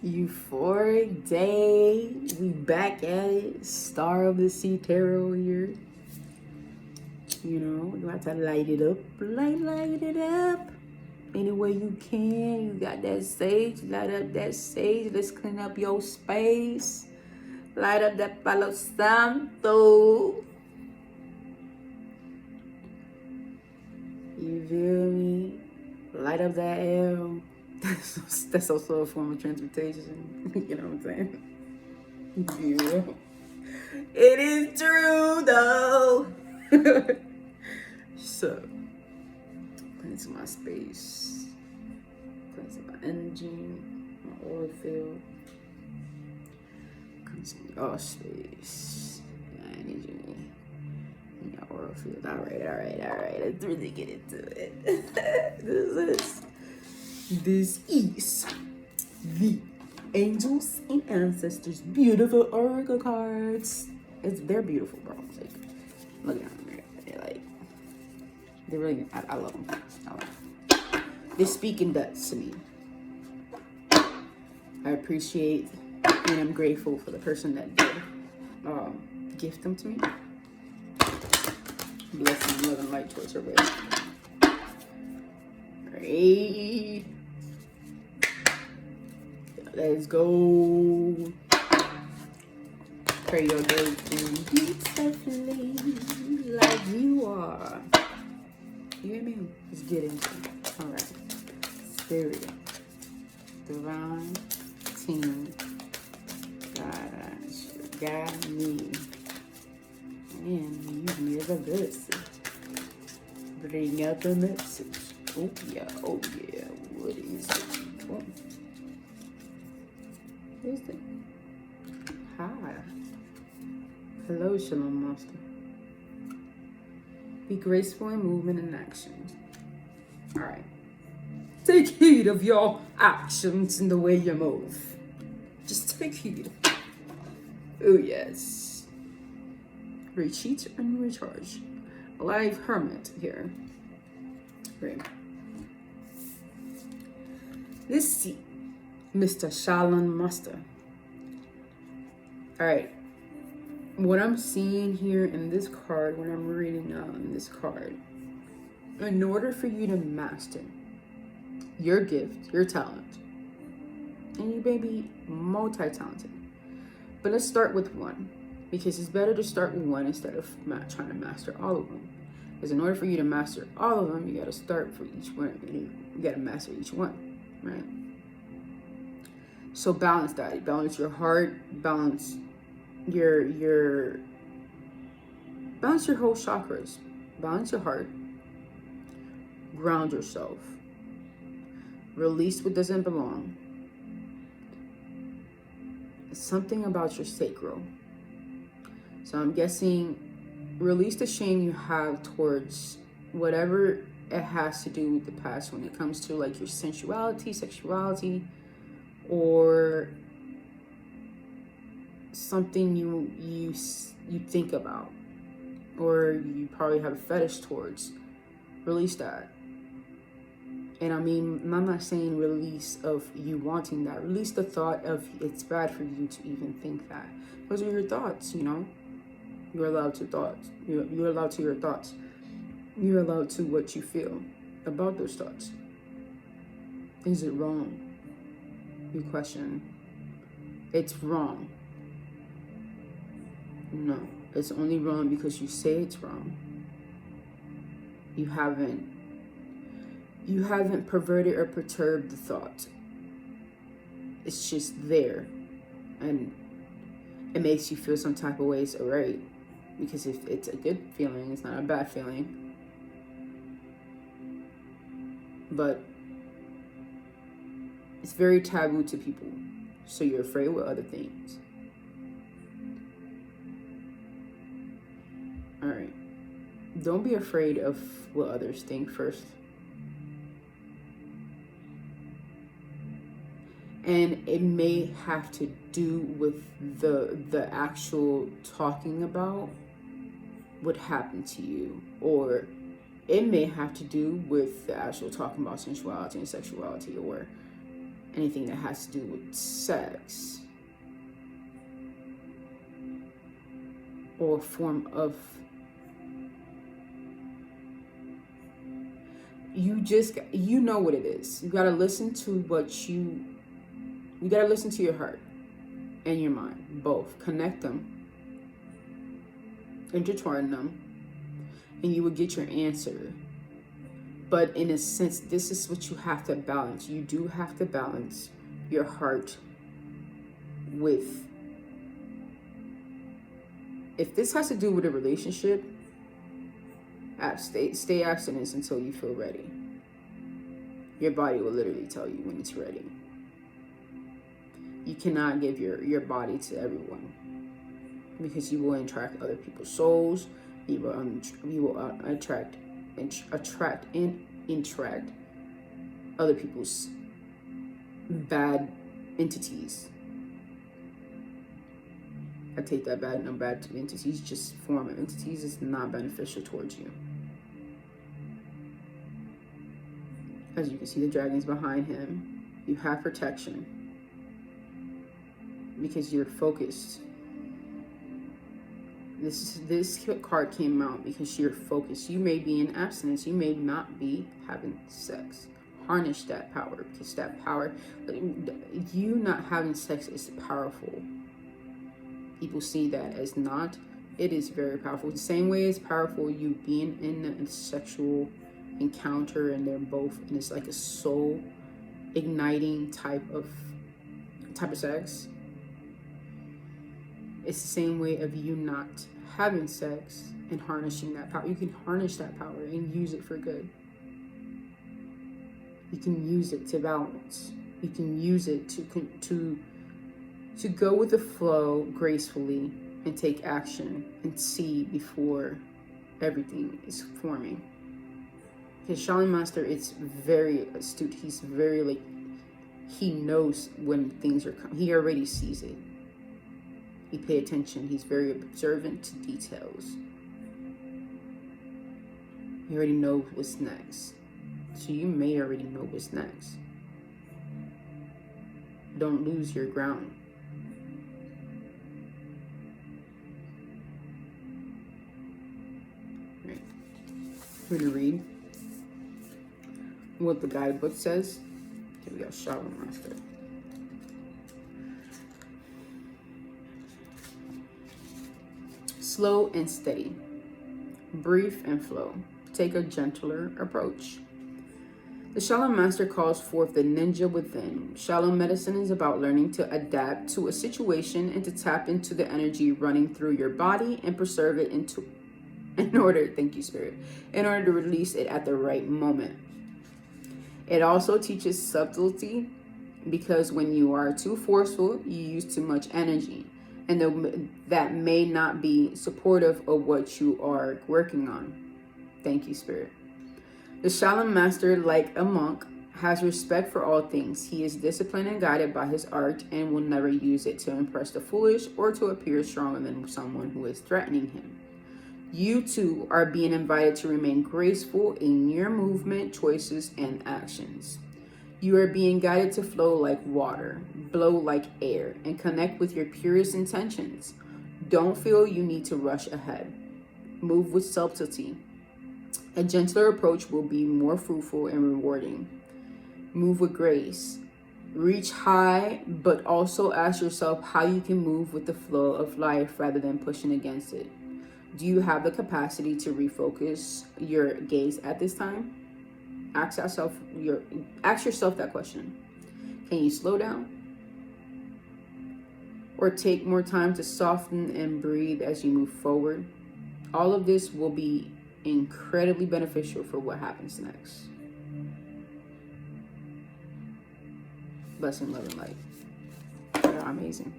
Euphoric day. We back at it. Star of the Sea Tarot here. You know, you have to light it up. Light it up. Any way you can. You got that sage. Light up that sage. Let's clean up your space. Light up that Palo Santo. You feel me? Light up that L. That's also a form of transportation. You know what I'm saying? Yeah. It is true though. So, cleanse my space, cleanse my energy, my aura field, cleanse your space, my energy, and your aura field. All right. Let's really get into it. This is the Angels and Ancestors beautiful oracle cards. They're beautiful, bro. Like, look at them. They're really. I love them. They speak in Dutch to me. I appreciate and I'm grateful for the person that did gift them to me. Blessing, love, and light towards her way. Great. Let's go. Pray your day beautifully like you are. You hear me? Let's get into it. All right. Spirit. Divine team. Guide me. And use me as a vessel. Bring out the message. Oh yeah. What is it? What is it? Hi. Hello, Shalom Master. Be graceful in movement and actions. All right. Take heed of your actions and the way you move. Just take heed. Oh yes. Retreat and recharge. Live hermit here. Great. Let's see. Mr. Shalom Master. All right. What I'm seeing here in this card, when I'm reading this card, in order for you to master your gift, your talent, and you may be multi-talented, but let's start with one, because it's better to start with one instead of trying to master all of them. Because in order for you to master all of them, you got to start for each one, and you got to master each one, right? So balance that. Balance your heart. Balance your balance your whole chakras. Balance your heart. Ground yourself. Release what doesn't belong. Something about your sacral. So I'm guessing release the shame you have towards whatever it has to do with the past when it comes to like your sensuality, sexuality, or something you think about, or you probably have a fetish towards. Release that. And I mean, I'm not saying release of you wanting that. Release the thought of it's bad for you to even think that. Those are your thoughts, you know. You're allowed to thoughts. You're allowed to your thoughts. You're allowed to what you feel about those thoughts. Is it wrong? You question. It's wrong. No, it's only wrong because you say it's wrong. You haven't perverted or perturbed the thought. It's just there, and it makes you feel some type of way. So right, because if it's a good feeling, it's not a bad feeling. But it's very taboo to people, so you're afraid with other things. All right. Don't be afraid of what others think first. And it may have to do with the actual talking about what happened to you, or it may have to do with the actual talking about sensuality and sexuality, or anything that has to do with sex or form of, you know what it is. You got to listen to you got to listen to your heart and your mind, both. Connect them, intertwine them, and you will get your answer. But in a sense, this is what you have to balance. You do have to balance your heart with, if this has to do with a relationship, stay abstinent until you feel ready. Your body will literally tell you when it's ready. You cannot give your body to everyone, because you will attract other people's souls. You will attract and interact other people's bad entities. I take that bad, no, bad entities, just form of entities, is not beneficial towards you. As you can see, the dragon's behind him. You have protection because you're focused. This card came out because you're focused. You may be in abstinence. You may not be having sex. Harness that power, because that power, you not having sex is powerful. People see that as not. It is very powerful. The same way it's powerful you being in a sexual encounter, and they're both, and it's like a soul igniting type of sex. It's the same way of you not having sex and harnessing that power. You can harness that power and use it for good. You can use it to balance. You can use it to go with the flow gracefully and take action and see before everything is forming. Because Shaolin Master is very astute. He's very he knows when things are coming. He already sees it. He pay attention. He's very observant to details. You already know what's next. So you may already know what's next. Don't lose your ground. Right. I'm going to read what the guidebook says. Here we go, Shaolin Master. Slow and steady. Brief and flow. Take a gentler approach. The Shaolin Master calls forth the ninja within. Shaolin medicine is about learning to adapt to a situation and to tap into the energy running through your body and preserve it in order to release it at the right moment. It also teaches subtlety, because when you are too forceful, you use too much energy, and that may not be supportive of what you are working on. Thank you, Spirit. The Shaolin Master, like a monk, has respect for all things. He is disciplined and guided by his art and will never use it to impress the foolish or to appear stronger than someone who is threatening him. You too are being invited to remain graceful in your movement, choices, and actions. You are being guided to flow like water, blow like air, and connect with your purest intentions. Don't feel you need to rush ahead. Move with subtlety. A gentler approach will be more fruitful and rewarding. Move with grace. Reach high, but also ask yourself how you can move with the flow of life rather than pushing against it. Do you have the capacity to refocus your gaze at this time? Ask yourself that question. Can you slow down? Or take more time to soften and breathe as you move forward? All of this will be incredibly beneficial for what happens next. Blessing, love, and light. They are amazing.